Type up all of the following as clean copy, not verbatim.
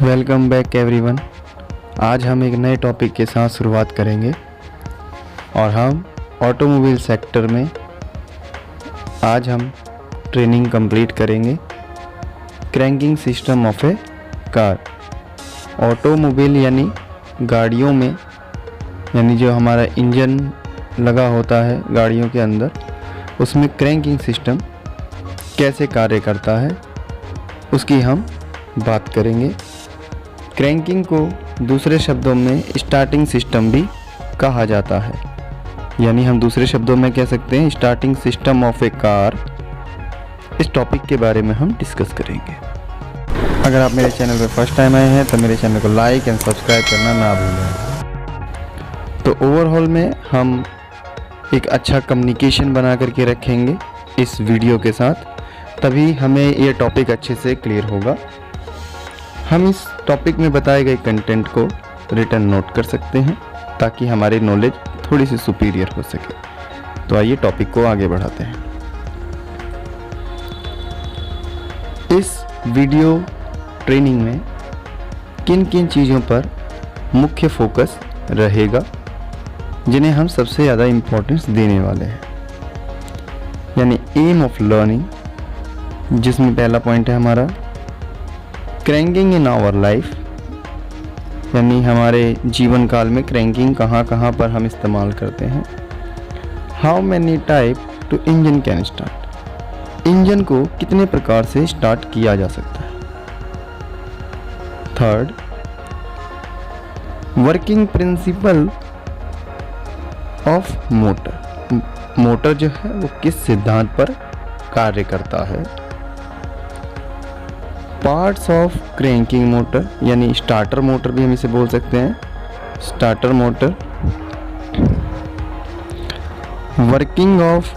Welcome back everyone. आज हम एक नए टॉपिक के साथ शुरुआत करेंगे और हम ऑटोमोबाइल सेक्टर में आज हम ट्रेनिंग कंप्लीट करेंगे cranking system of A car. Automobile यानी गाड़ियों में, यानी जो हमारा इंजन लगा होता है गाड़ियों के अंदर, उसमें क्रैंकिंग सिस्टम कैसे कार्य करता है उसकी हम बात करेंगे। क्रैंकिंग को दूसरे शब्दों में स्टार्टिंग सिस्टम भी कहा जाता है, यानी हम दूसरे शब्दों में कह सकते हैं starting system of A car. इस टॉपिक के बारे में हम डिस्कस करेंगे। अगर आप मेरे चैनल पर फर्स्ट टाइम आए हैं तो मेरे चैनल को लाइक एंड सब्सक्राइब करना ना भूलें। तो ओवरऑल में हम एक अच्छा कम्युनिकेशन बना करके रखेंगे इस वीडियो के साथ, तभी हमें ये टॉपिक अच्छे से क्लियर होगा। हम इस टॉपिक में बताए गए कंटेंट को रिटन नोट कर सकते हैं ताकि हमारी नॉलेज थोड़ी सी सुपीरियर हो सके। तो आइए टॉपिक को आगे बढ़ाते हैं। इस वीडियो ट्रेनिंग में किन किन चीज़ों पर मुख्य फोकस रहेगा जिन्हें हम सबसे ज़्यादा इम्पोर्टेंस देने वाले हैं, यानी एम ऑफ लर्निंग, जिसमें पहला पॉइंट है हमारा क्रैंकिंग इन आवर लाइफ, यानी हमारे जीवन काल में क्रैंकिंग कहाँ कहाँ पर हम इस्तेमाल करते हैं। How many type two engine can start, engine को कितने प्रकार से स्टार्ट किया जा सकता है। Third, working principle of motor, motor जो है वो किस सिद्धांत पर कार्य करता है। पार्ट्स ऑफ क्रैंकिंग मोटर, यानी स्टार्टर मोटर भी हम इसे बोल सकते हैं, starter motor. Working of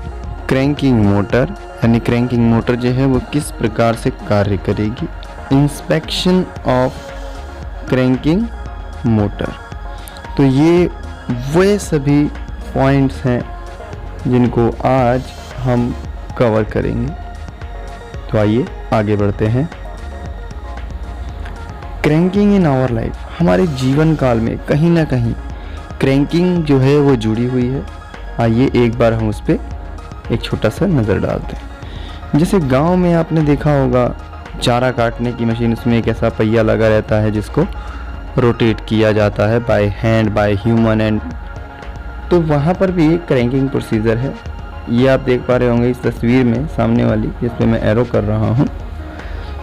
cranking motor, यानी क्रैंकिंग मोटर जो है वो किस प्रकार से कार्य करेगी। Inspection of cranking motor. तो ये वे सभी पॉइंट्स हैं जिनको आज हम कवर करेंगे। तो आइए आगे बढ़ते हैं। क्रैंकिंग इन आवर लाइफ, हमारे जीवन काल में कहीं ना कहीं क्रैंकिंग जो है वो जुड़ी हुई है। आइए एक बार हम उस पर एक छोटा सा नज़र डालते हैं। जैसे गांव में आपने देखा होगा चारा काटने की मशीन, उसमें एक ऐसा पहिया लगा रहता है जिसको रोटेट किया जाता है by hand, by human and. तो वहाँ पर भी एक क्रैंकिंग प्रोसीजर है। ये आप देख पा रहे होंगे इस तस्वीर में सामने वाली, जिस पे मैं एरो कर रहा हूँ।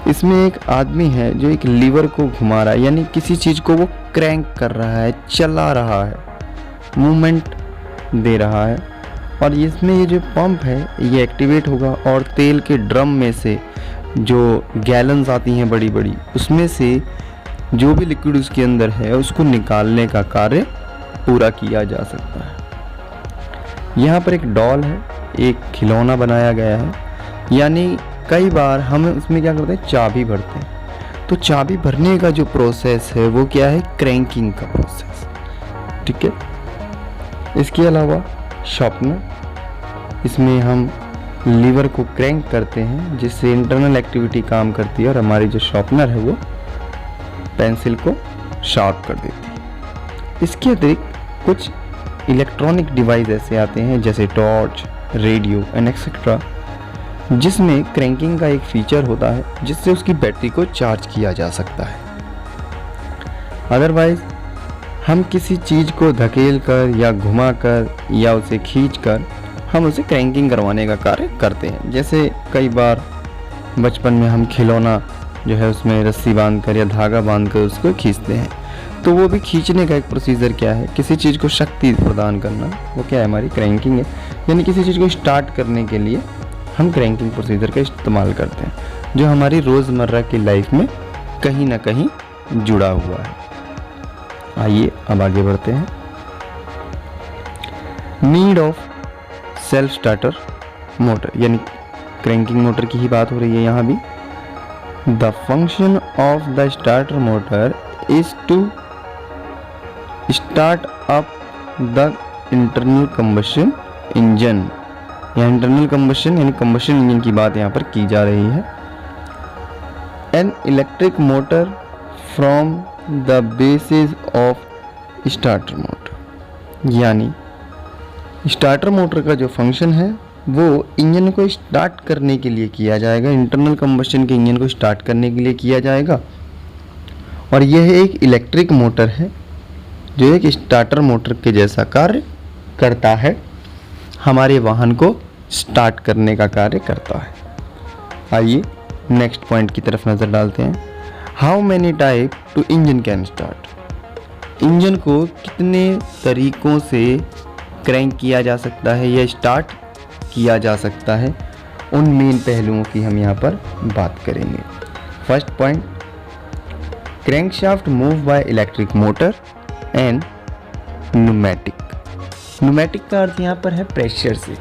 इसमें एक आदमी है जो एक लीवर को घुमा रहा है, यानी किसी चीज़ को वो क्रैंक कर रहा है, चला रहा है, मूवमेंट दे रहा है। और इसमें ये जो पंप है ये एक्टिवेट होगा और तेल के ड्रम में से जो गैलन्स आती हैं बड़ी बड़ी, उसमें से जो भी लिक्विड उसके अंदर है उसको निकालने का कार्य पूरा किया जा सकता है। यहाँ पर एक डॉल है, एक खिलौना बनाया गया है, यानी कई बार हम उसमें क्या करते हैं, चाबी भरते हैं। तो चाबी भरने का जो प्रोसेस है वो क्या है, क्रैंकिंग का प्रोसेस। ठीक है। इसके अलावा शॉर्पनर, इसमें हम लीवर को क्रैंक करते हैं जिससे इंटरनल एक्टिविटी काम करती है और हमारी जो शॉर्पनर है वो पेंसिल को शार्प कर देती है। इसके अतिरिक्त कुछ इलेक्ट्रॉनिक डिवाइस ऐसे आते हैं जैसे टॉर्च, रेडियो एंड एक्सेट्रा, जिसमें क्रैंकिंग का एक फीचर होता है जिससे उसकी बैटरी को चार्ज किया जा सकता है। अदरवाइज हम किसी चीज़ को धकेल कर या घुमा कर या उसे खींच कर हम उसे क्रैंकिंग करवाने का कार्य करते हैं। जैसे कई बार बचपन में हम खिलौना जो है उसमें रस्सी बांधकर या धागा बांधकर उसको खींचते हैं, तो वो भी खींचने का एक प्रोसीजर क्या है, किसी चीज़ को शक्ति प्रदान करना, वो क्या है, हमारी क्रैंकिंग है। यानी किसी चीज़ को स्टार्ट करने के लिए हम क्रैंकिंग प्रोसीजर का इस्तेमाल करते हैं, जो हमारी रोज़मर्रा की लाइफ में कहीं ना कहीं जुड़ा हुआ है। आइए अब आगे बढ़ते हैं। Need of self starter motor, यानी क्रैंकिंग मोटर की ही बात हो रही है यहाँ भी। The function of the starter motor is to start up the internal combustion engine, या इंटरनल कंबशन यानी कंबशन इंजन की बात यहाँ पर की जा रही है। An electric motor from the basis of starter motor. यानी स्टार्टर मोटर का जो फंक्शन है वो इंजन को स्टार्ट करने के लिए किया जाएगा, इंटरनल कंबस्शन के इंजन को स्टार्ट करने के लिए किया जाएगा। और यह एक इलेक्ट्रिक मोटर है जो एक स्टार्टर मोटर के जैसा कार्य करता है, हमारे वाहन को स्टार्ट करने का कार्य करता है। आइए नेक्स्ट पॉइंट की तरफ नज़र डालते हैं। How many type two engine can start. Engine को कितने तरीकों से क्रैंक किया जा सकता है या स्टार्ट किया जा सकता है, उन मेन पहलुओं की हम यहाँ पर बात करेंगे। First point, crankshaft move by electric motor and pneumatic. Pneumatic का अर्थ यहाँ पर है प्रेशर से,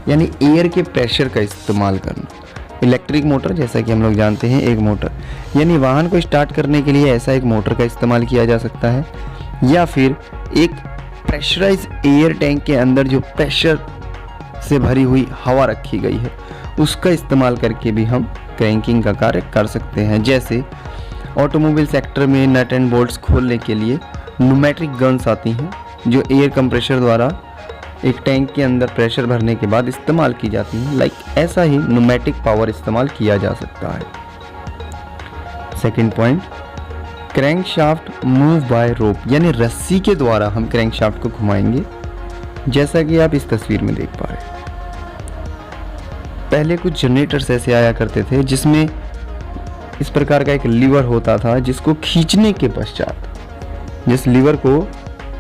यानी एयर के प्रेशर का इस्तेमाल करना। इलेक्ट्रिक मोटर जैसा कि हम लोग जानते हैं एक मोटर, यानी वाहन को स्टार्ट करने के लिए ऐसा एक मोटर का इस्तेमाल किया जा सकता है, या फिर एक प्रेशराइज एयर टैंक के अंदर जो प्रेशर से भरी हुई हवा रखी गई है उसका इस्तेमाल करके भी हम क्रैंकिंग का कार्य कर सकते हैं। जैसे ऑटोमोबाइल सेक्टर में नट एंड बोल्ट्स खोलने के लिए न्यूमेटिक गन्स आती हैं जो एयर कंप्रेशर द्वारा एक टैंक के अंदर प्रेशर भरने के बाद इस्तेमाल की जाती हैं। लाइक ऐसा ही न्यूमेटिक पावर इस्तेमाल किया जा सकता है। Second point, crankshaft move by rope, यानी रस्सी के द्वारा हम क्रैंकशाफ्ट को घुमाएंगे, जैसा कि आप इस तस्वीर में देख पा रहे हैं। पहले कुछ जनरेटर्स ऐसे आया करते थे जिसमें इस प्रकार का एक लीवर होता था जिसको खींचने के पश्चात, जिस लीवर को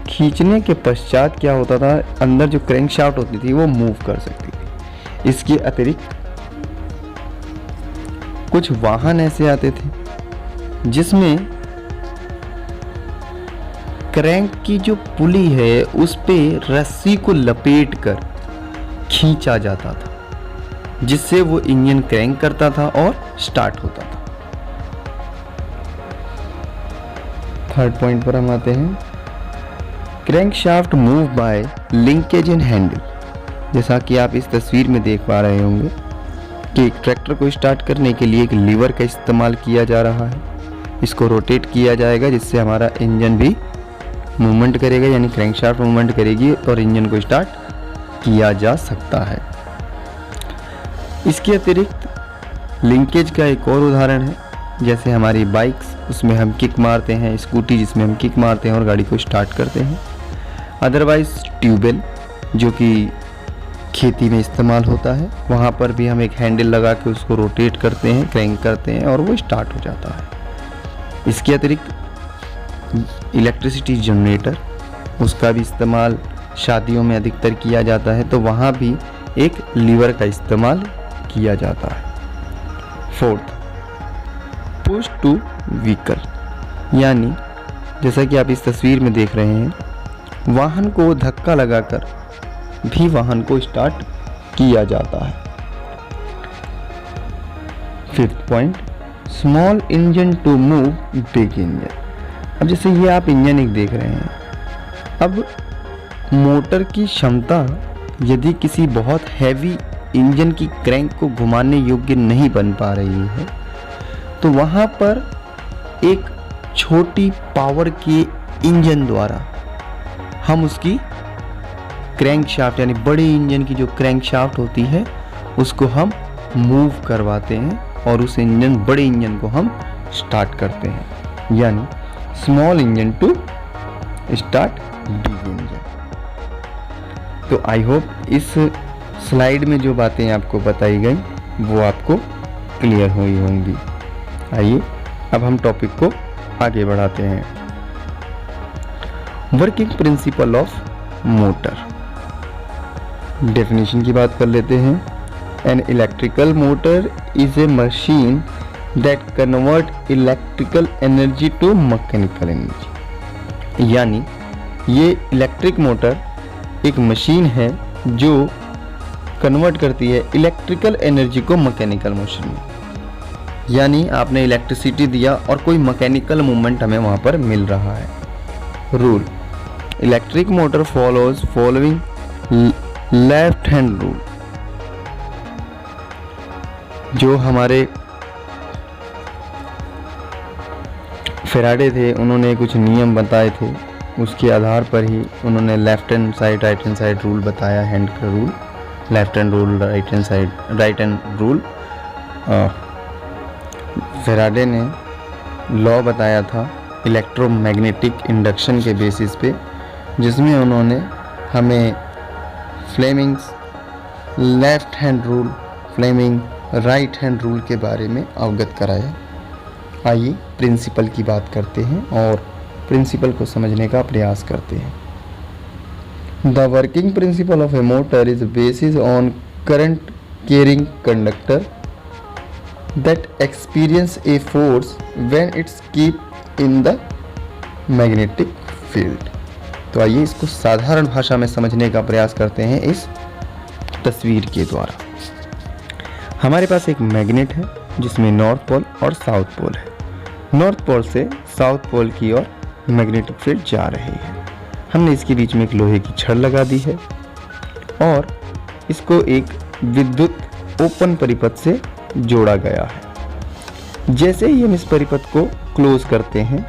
खींचने के पश्चात क्या होता था, अंदर जो क्रैंकशाफ्ट होती थी वो मूव कर सकती थी। इसके अतिरिक्त कुछ वाहन ऐसे आते थे जिसमें क्रैंक की जो पुली है उस पे रस्सी को लपेटकर खींचा जाता था, जिससे वो इंजन क्रैंक करता था और स्टार्ट होता था। थर्ड पॉइंट पर हम आते हैं, crankshaft move bye linkage and handle. जैसा कि आप इस तस्वीर में देख पा रहे होंगे कि एक ट्रैक्टर को स्टार्ट करने के लिए एक लीवर का इस्तेमाल किया जा रहा है। इसको रोटेट किया जाएगा जिससे हमारा इंजन भी मूवमेंट करेगा, यानी क्रैंकशाफ्ट मूवमेंट करेगी और इंजन को स्टार्ट किया जा सकता है। इसके अतिरिक्त लिंकेज का एक और उदाहरण है, जैसे हमारी बाइक्स, उसमें हम किक मारते हैं, स्कूटी जिसमें हम किक मारते हैं और गाड़ी को स्टार्ट करते हैं। अदरवाइज ट्यूबवेल जो कि खेती में इस्तेमाल होता है, वहाँ पर भी हम एक हैंडल लगा के उसको रोटेट करते हैं, क्रैंक करते हैं और वो स्टार्ट हो जाता है। इसके अतिरिक्त इलेक्ट्रिसिटी जनरेटर, उसका भी इस्तेमाल शादियों में अधिकतर किया जाता है, तो वहाँ भी एक लीवर का इस्तेमाल किया जाता है। फोर्थ, पुश टू व्हीकल, यानी जैसा कि आप इस तस्वीर में देख रहे हैं, वाहन को धक्का लगाकर भी वाहन को स्टार्ट किया जाता है। Fifth point, small engine to move big engine. अब जैसे ये आप इंजन एक देख रहे हैं, अब मोटर की क्षमता यदि किसी बहुत हैवी इंजन की क्रैंक को घुमाने योग्य नहीं बन पा रही है, तो वहाँ पर एक छोटी पावर के इंजन द्वारा हम उसकी क्रैंकशाफ्ट, यानी बड़े इंजन की जो क्रैंकशाफ्ट होती है उसको हम मूव करवाते हैं और उस बड़े इंजन को हम स्टार्ट करते हैं, यानी small engine to start big engine. तो आई होप इस स्लाइड में जो बातें आपको बताई गई वो आपको क्लियर हुई होंगी। आइए अब हम टॉपिक को आगे बढ़ाते हैं। Working principle of motor, definition की बात कर लेते हैं। An electrical motor is a machine that convert electrical energy to mechanical energy, यानी ये इलेक्ट्रिक मोटर एक मशीन है जो कन्वर्ट करती है इलेक्ट्रिकल एनर्जी को मैकेनिकल मोशन में, यानी आपने इलेक्ट्रिसिटी दिया और कोई मैकेनिकल मूवमेंट हमें वहाँ पर मिल रहा है। Rule, electric motor following left hand rule. जो हमारे फेराडे थे, उन्होंने कुछ नियम बताए थे, उसके आधार पर ही उन्होंने left hand side right hand side rule बताया, हैंड का rule, left hand rule, right hand side right hand rule. Faraday ने लॉ बताया था इलेक्ट्रोमैग्नेटिक इंडक्शन के बेसिस पे, जिसमें उन्होंने हमें Fleming's left hand rule, Fleming right hand rule के बारे में अवगत कराया। आइए प्रिंसिपल की बात करते हैं और प्रिंसिपल को समझने का प्रयास करते हैं। The working principle of A motor is based on current carrying conductor that experience a force when it's keep in the magnetic field. तो आइए इसको साधारण भाषा में समझने का प्रयास करते हैं इस तस्वीर के द्वारा। हमारे पास एक मैग्नेट है जिसमें नॉर्थ पोल और साउथ पोल है। नॉर्थ पोल से साउथ पोल की ओर मैग्नेटिक फील्ड जा रही है। हमने इसके बीच में एक लोहे की छड़ लगा दी है और इसको एक विद्युत ओपन परिपथ से जोड़ा गया है। जैसे ही हम इस परिपथ को क्लोज करते हैं,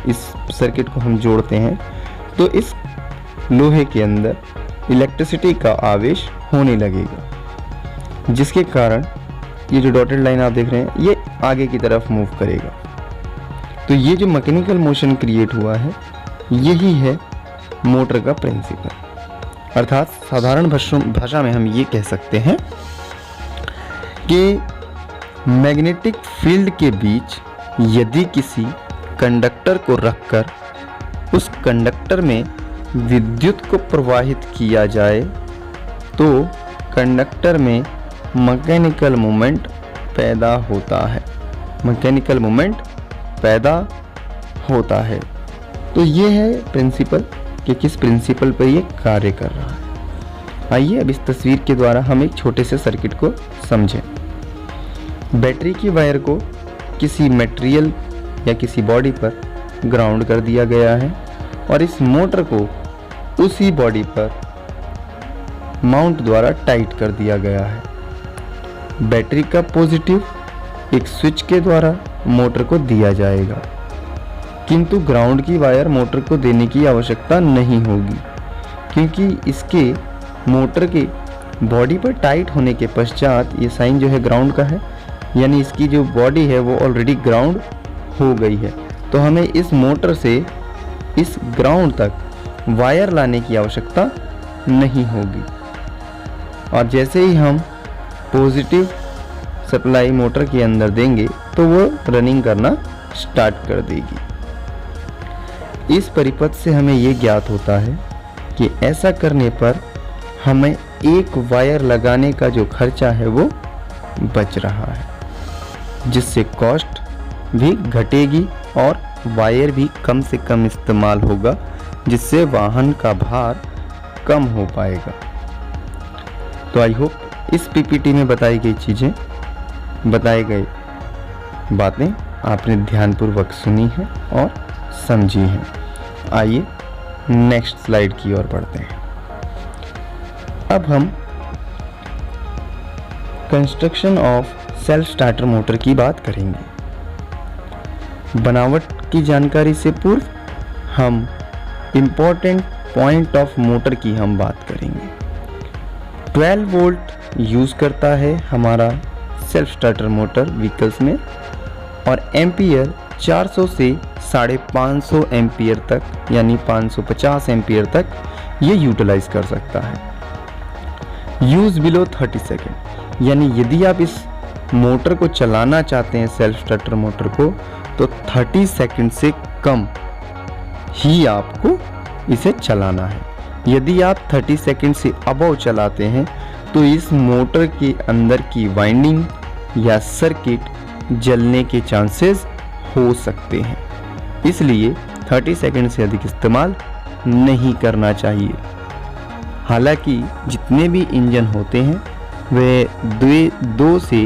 इस सर्किट को हम जोड़ते हैं, तो इस लोहे के अंदर इलेक्ट्रिसिटी का आवेश होने लगेगा, जिसके कारण ये जो डॉटेड लाइन आप देख रहे हैं ये आगे की तरफ मूव करेगा। तो ये जो मैकेनिकल मोशन क्रिएट हुआ है यही है मोटर का प्रिंसिपल। अर्थात साधारण भाषा में हम ये कह सकते हैं कि मैग्नेटिक फील्ड के बीच यदि किसी कंडक्टर को रखकर उस कंडक्टर में विद्युत को प्रवाहित किया जाए तो कंडक्टर में मैकेनिकल मोमेंट पैदा होता है, मैकेनिकल मोमेंट पैदा होता है। तो ये है प्रिंसिपल कि किस प्रिंसिपल पर ये कार्य कर रहा है। आइए अब इस तस्वीर के द्वारा हम एक छोटे से सर्किट को समझें। बैटरी की वायर को किसी मटेरियल या किसी बॉडी पर ग्राउंड कर दिया गया है और इस मोटर को उसी बॉडी पर माउंट द्वारा टाइट कर दिया गया है। बैटरी का पॉजिटिव एक स्विच के द्वारा मोटर को दिया जाएगा, किंतु ग्राउंड की वायर मोटर को देने की आवश्यकता नहीं होगी, क्योंकि इसके मोटर के बॉडी पर टाइट होने के पश्चात ये साइन जो है ग्राउंड का है, यानी इसकी जो बॉडी है वो ऑलरेडी ग्राउंड हो गई है। तो हमें इस मोटर से इस ग्राउंड तक वायर लाने की आवश्यकता नहीं होगी। और जैसे ही हम पॉजिटिव सप्लाई मोटर के अंदर देंगे तो वो रनिंग करना स्टार्ट कर देगी। इस परिपथ से हमें ये ज्ञात होता है कि ऐसा करने पर हमें एक वायर लगाने का जो खर्चा है वो बच रहा है, जिससे कॉस्ट भी घटेगी और वायर भी कम से कम इस्तेमाल होगा, जिससे वाहन का भार कम हो पाएगा। तो आई होप इस पीपीटी में बताई गई चीज़ें, बताए गए बातें आपने ध्यानपूर्वक सुनी हैं और समझी हैं। आइए नेक्स्ट स्लाइड की ओर बढ़ते हैं। अब हम construction of self starter motor की बात करेंगे। बनावट की जानकारी से पूर्व हम इम्पोर्टेंट पॉइंट ऑफ मोटर की हम बात करेंगे। 12 वोल्ट यूज़ करता है हमारा सेल्फ स्टार्टर मोटर व्हीकल्स में, और एम्पियर 400 से 550 एम्पियर तक, यानी 550 एम्पियर तक ये यूटिलाइज कर सकता है। यूज़ बिलो 30 सेकेंड, यानी यदि आप इस मोटर को चलाना चाहते हैं सेल्फ स्टार्टर मोटर को, तो 30 सेकेंड से कम ही आपको इसे चलाना है। यदि आप 30 सेकेंड से अबव चलाते हैं तो इस मोटर के अंदर की वाइंडिंग या सर्किट जलने के चांसेस हो सकते हैं, इसलिए 30 सेकेंड से अधिक इस्तेमाल नहीं करना चाहिए। हालांकि जितने भी इंजन होते हैं वे 2 से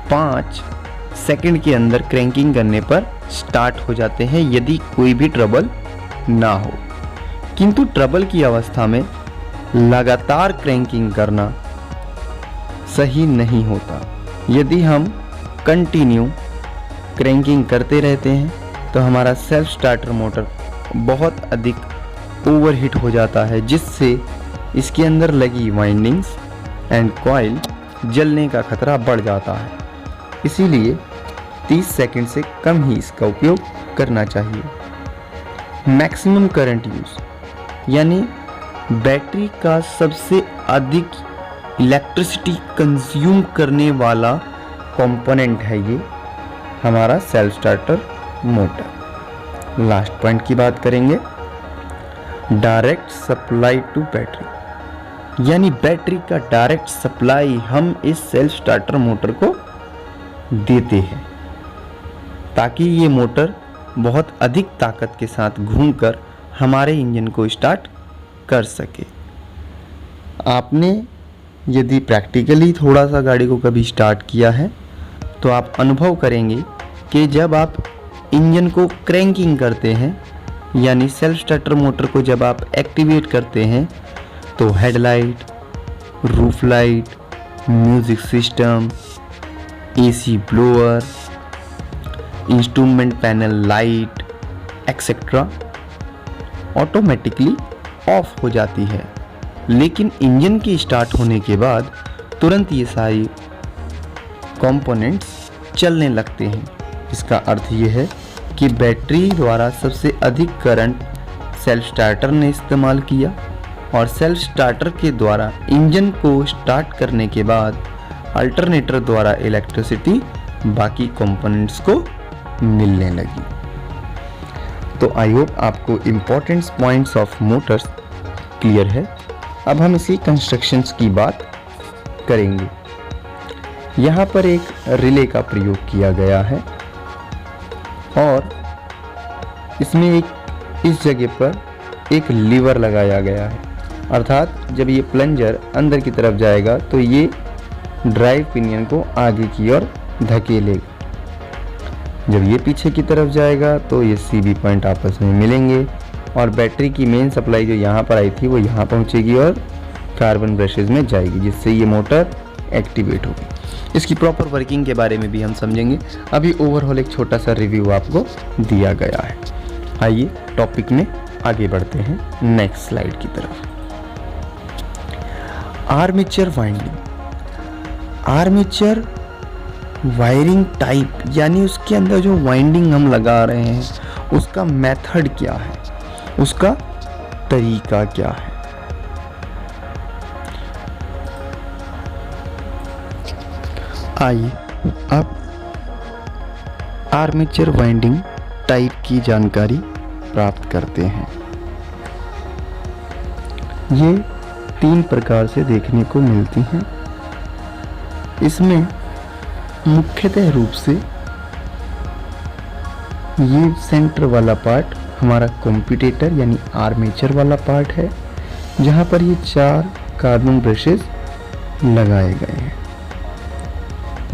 5 सेकंड के अंदर क्रैंकिंग करने पर स्टार्ट हो जाते हैं यदि कोई भी ट्रबल ना हो, किंतु ट्रबल की अवस्था में लगातार क्रैंकिंग करना सही नहीं होता। यदि हम कंटिन्यू क्रैंकिंग करते रहते हैं तो हमारा सेल्फ स्टार्टर मोटर बहुत अधिक ओवरहीट हो जाता है, जिससे इसके अंदर लगी वाइंडिंग्स एंड कॉइल जलने का खतरा बढ़ जाता है। इसीलिए 30 सेकंड से कम ही इसका उपयोग करना चाहिए। मैक्सिमम करंट यूज़ यानी बैटरी का सबसे अधिक इलेक्ट्रिसिटी कंज्यूम करने वाला कंपोनेंट है ये हमारा self starter motor. Last point की बात करेंगे, डायरेक्ट सप्लाई टू बैटरी, यानी बैटरी का डायरेक्ट सप्लाई हम इस सेल्फ स्टार्टर मोटर को देते हैं ताकि ये मोटर बहुत अधिक ताकत के साथ घूमकर हमारे इंजन को स्टार्ट कर सके। आपने यदि प्रैक्टिकली थोड़ा सा गाड़ी को कभी स्टार्ट किया है तो आप अनुभव करेंगे कि जब आप इंजन को क्रैंकिंग करते हैं यानी सेल्फ स्टार्टर मोटर को जब आप एक्टिवेट करते हैं तो headlight, roof light, music system, AC blower, instrument panel light etcetera automatically off हो जाती है। लेकिन इंजन के स्टार्ट होने के बाद तुरंत ये सारी कंपोनेंट्स चलने लगते हैं। इसका अर्थ ये है कि बैटरी द्वारा सबसे अधिक करंट सेल्फ स्टार्टर ने इस्तेमाल किया और सेल्फ स्टार्टर के द्वारा इंजन को स्टार्ट करने के बाद अल्टरनेटर द्वारा इलेक्ट्रिसिटी बाकी कंपोनेंट्स को मिलने लगी। तो आई होप आपको important points of Motors clear है। अब हम इसी कंस्ट्रक्शंस की बात करेंगे। यहाँ पर एक रिले का प्रयोग किया गया है और इसमें इस जगह पर एक लीवर लगाया गया है, अर्थात जब ये प्लंजर अंदर की तरफ जाएगा तो ये ड्राइव पिनियन को आगे की ओर धकेलेगा। जब ये पीछे की तरफ जाएगा तो ये सीबी पॉइंट आपस में मिलेंगे और बैटरी की मेन सप्लाई जो यहाँ पर आई थी वो यहाँ पहुँचेगी और कार्बन ब्रशेज में जाएगी, जिससे ये मोटर एक्टिवेट होगी। इसकी प्रॉपर वर्किंग के बारे में भी हम समझेंगे। अभी ओवरऑल एक छोटा सा रिव्यू आपको दिया गया है। आइए टॉपिक में आगे बढ़ते हैं नेक्स्ट स्लाइड की तरफ। Armature winding, armature wiring type यानी उसके अंदर जो वाइंडिंग हम लगा रहे हैं उसका मेथड क्या है, उसका तरीका क्या है। आइए अब आर्मेचर वाइंडिंग टाइप की जानकारी प्राप्त करते हैं। ये 3 प्रकार से देखने को मिलती हैं। इसमें मुख्यतः रूप से ये सेंटर वाला पार्ट हमारा कॉम्पिटेटर यानी आर्मेचर वाला पार्ट है, जहाँ पर ये 4 कार्बन ब्रशेस लगाए गए हैं।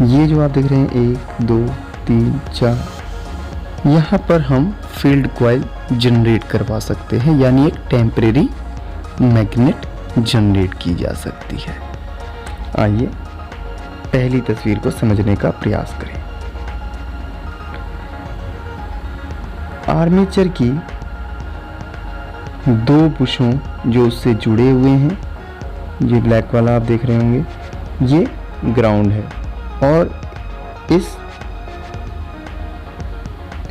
ये जो आप देख रहे हैं 1 2 3 4, यहाँ पर हम फील्ड कॉइल जनरेट करवा सकते हैं, यानी एक टेम्परेरी मैग्नेट जनरेट की जा सकती है। आइए पहली तस्वीर को समझने का प्रयास करें। आर्मेचर की 2 बुशों जो उससे जुड़े हुए हैं, ये ब्लैक वाला आप देख रहे होंगे, ये ग्राउंड है और इस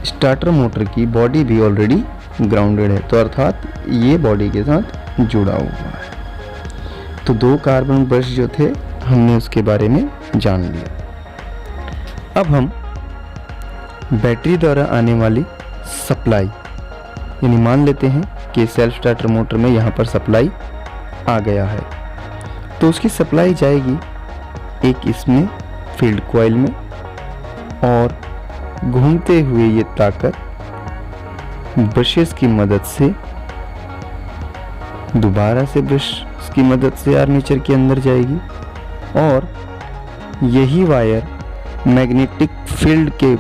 स्टार्टर मोटर की बॉडी भी ऑलरेडी ग्राउंडेड है, तो अर्थात ये बॉडी के साथ जुड़ा हुआ है। तो 2 कार्बन ब्रश जो थे हमने उसके बारे में जान लिया। अब हम बैटरी द्वारा आने वाली सप्लाई, यानी मान लेते हैं कि सेल्फ स्टार्टर मोटर में यहाँ पर सप्लाई आ गया है, तो उसकी सप्लाई जाएगी एक इसमें फील्ड कॉइल में और घूमते हुए ये ताकत ब्रशेस की मदद से दोबारा से ब्रश की मदद से आर्मेचर के अंदर जाएगी और यही वायर मैग्नेटिक फील्ड के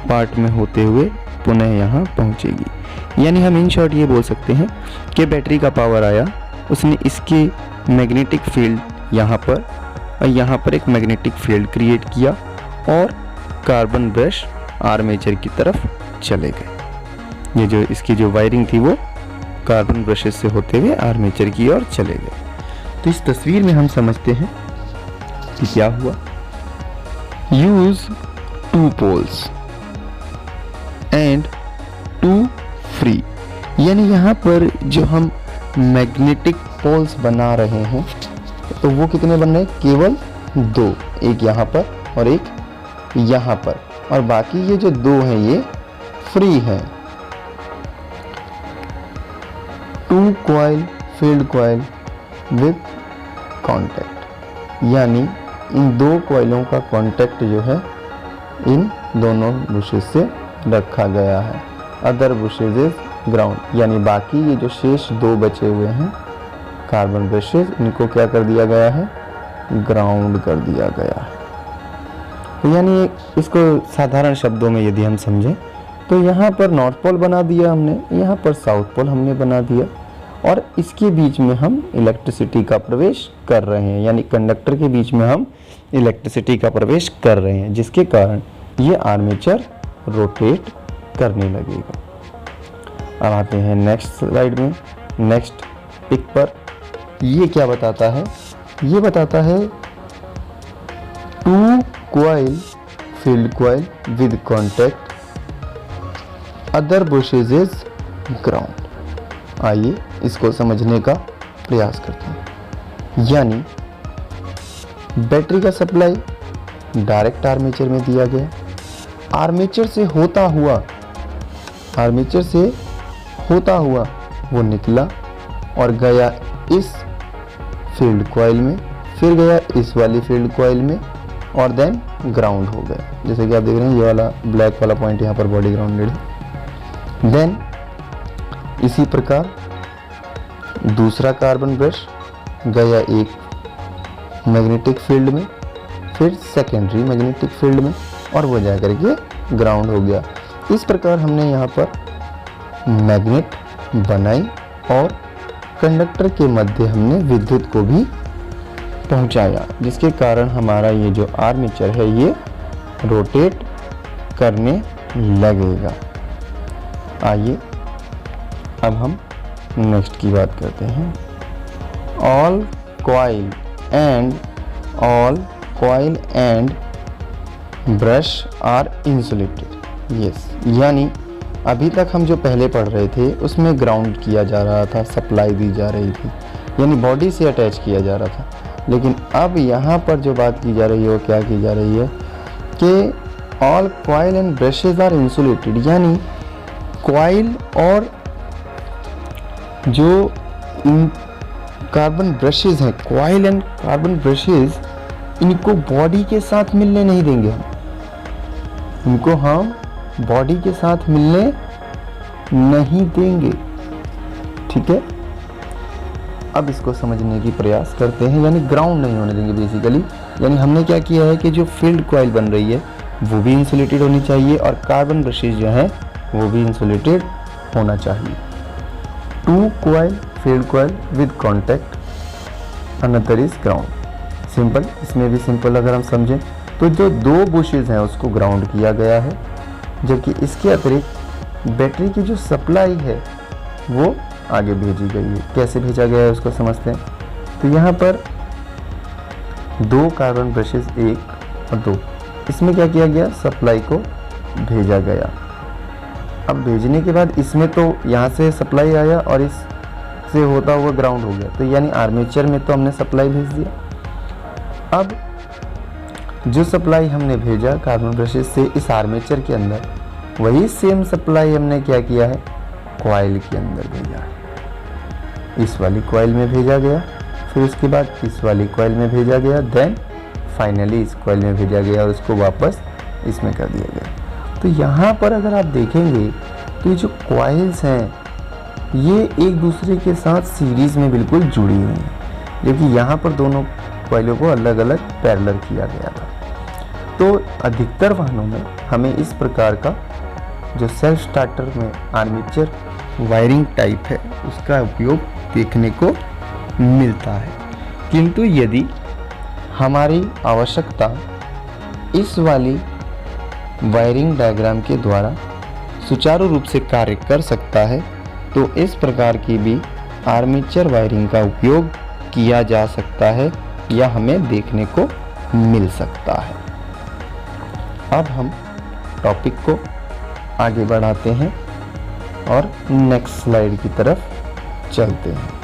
पार्ट में होते हुए पुनः यहाँ पहुँचेगी। यानी हम इन शॉर्ट ये बोल सकते हैं कि बैटरी का पावर आया, उसने इसके मैग्नेटिक फील्ड यहाँ पर और यहाँ पर एक मैग्नेटिक फील्ड क्रिएट किया और कार्बन ब्रश आर्मेचर की तरफ चले गए। ये जो इसकी जो वायरिंग थी वो कार्बन ब्रशेस से होते हुए आर्मेचर की ओर चले गए। तो इस तस्वीर में हम समझते हैं कि क्या हुआ। यूज 2 पोल्स एंड 2 फ्री, यानी यहाँ पर जो हम मैग्नेटिक पोल्स बना रहे हैं तो वो कितने बन रहे हैं? केवल 2, एक यहाँ पर और एक यहाँ पर, और बाकी ये जो 2 हैं ये फ्री हैं। 2 coil field coil with contact, यानी इन 2 कॉइलों का कॉन्टैक्ट जो है इन दोनों बुशेस से रखा गया है। अदर बुशेस इज ग्राउंड, यानी बाकी ये जो शेष 2 बचे हुए हैं कार्बन ब्रशेस, इनको क्या कर दिया गया है? ग्राउंड कर दिया गया है। तो यानी इसको साधारण शब्दों में यदि हम समझें तो यहाँ पर नॉर्थ पोल बना दिया हमने, यहाँ पर साउथ पोल हमने बना दिया, और इसके बीच में हम इलेक्ट्रिसिटी का प्रवेश कर रहे हैं, यानी कंडक्टर के बीच में हम इलेक्ट्रिसिटी का प्रवेश कर रहे हैं, जिसके कारण ये आर्मेचर रोटेट करने लगेगा। अब आते हैं नेक्स्ट स्लाइड में, नेक्स्ट पिक पर। ये क्या बताता है? ये बताता है 2 coil field coil with contact, other bushes is ground. आइए इसको समझने का प्रयास करते हैं। यानी बैटरी का सप्लाई डायरेक्ट आर्मेचर में दिया गया, आर्मेचर से होता हुआ वो निकला और गया इस फील्ड कॉइल में, फिर गया इस वाली फील्ड कॉइल में, और देन ग्राउंड हो गया। जैसे कि आप देख रहे हैं ये वाला ब्लैक वाला पॉइंट यहाँ पर बॉडी ग्राउंडेड है। देन इसी प्रकार दूसरा कार्बन ब्रश गया एक मैग्नेटिक फील्ड में, फिर सेकेंडरी मैग्नेटिक फील्ड में, और वो जा करके ग्राउंड हो गया। इस प्रकार हमने यहाँ पर मैग्नेट बनाई और कंडक्टर के मध्य हमने विद्युत को भी पहुंचाया, जिसके कारण हमारा ये जो आर्मेचर है ये रोटेट करने लगेगा। आइए अब हम नेक्स्ट की बात करते हैं। All coil and brush are insulated. Yes, यानी अभी तक हम जो पहले पढ़ रहे थे उसमें ग्राउंड किया जा रहा था, सप्लाई दी जा रही थी, यानी बॉडी से अटैच किया जा रहा था। लेकिन अब यहाँ पर जो बात की जा रही है वो क्या की जा रही है कि all coil and brushes are insulated, यानी कॉइल और जो कार्बन ब्रशेज हैं, कॉइल एंड कार्बन ब्रशेज, इनको बॉडी के साथ मिलने नहीं देंगे हम, इनको हम बॉडी के साथ मिलने नहीं देंगे। ठीक है, अब इसको समझने की प्रयास करते हैं। यानी ग्राउंड नहीं होने देंगे बेसिकली। यानी हमने क्या किया है कि जो फील्ड कॉइल बन रही है वो भी इंसुलेटेड होनी चाहिए और कार्बन ब्रशेज जो हैं वो भी इंसुलेटेड होना चाहिए। 2 coil field coil with contact, another is ground. Simple, इसमें भी सिंपल अगर हम समझें तो जो 2 बुशेज हैं उसको ग्राउंड किया गया है, जबकि इसके अतिरिक्त बैटरी की जो सप्लाई है वो आगे भेजी गई है। कैसे भेजा गया है उसको समझते हैं। तो यहाँ पर 2 कार्बन ब्रशेज 1 और 2, इसमें क्या किया गया? सप्लाई को भेजा गया। अब भेजने के बाद इसमें तो यहाँ से सप्लाई आया और इससे होता हुआ ग्राउंड हो गया, तो यानी आर्मेचर में तो हमने सप्लाई भेज दिया। अब जो सप्लाई हमने भेजा कार्बन ब्रशेज से इस आर्मेचर के अंदर, वही सेम सप्लाई हमने क्या किया है? कॉइल के अंदर भेजा है। इस वाली कॉइल में भेजा गया, फिर उसके बाद इस वाली कॉइल में भेजा गया, देन फाइनली इस कॉइल में भेजा गया और उसको वापस इसमें कर दिया गया। तो यहाँ पर अगर आप देखेंगे तो ये जो कॉइल्स हैं ये एक दूसरे के साथ सीरीज़ में बिल्कुल जुड़ी हुई हैं, जबकि यहाँ पर दोनों कॉइलों को अलग अलग पैरेलल किया गया था। तो अधिकतर वाहनों में हमें इस प्रकार का जो सेल्फ स्टार्टर में आर्मेचर वायरिंग टाइप है उसका उपयोग देखने को मिलता है। किंतु यदि हमारी आवश्यकता इस वाली वायरिंग डायग्राम के द्वारा सुचारू रूप से कार्य कर सकता है, तो इस प्रकार की भी आर्मेचर वायरिंग का उपयोग किया जा सकता है या हमें देखने को मिल सकता है। अब हम टॉपिक को आगे बढ़ाते हैं और नेक्स्ट स्लाइड की तरफ चलते हैं।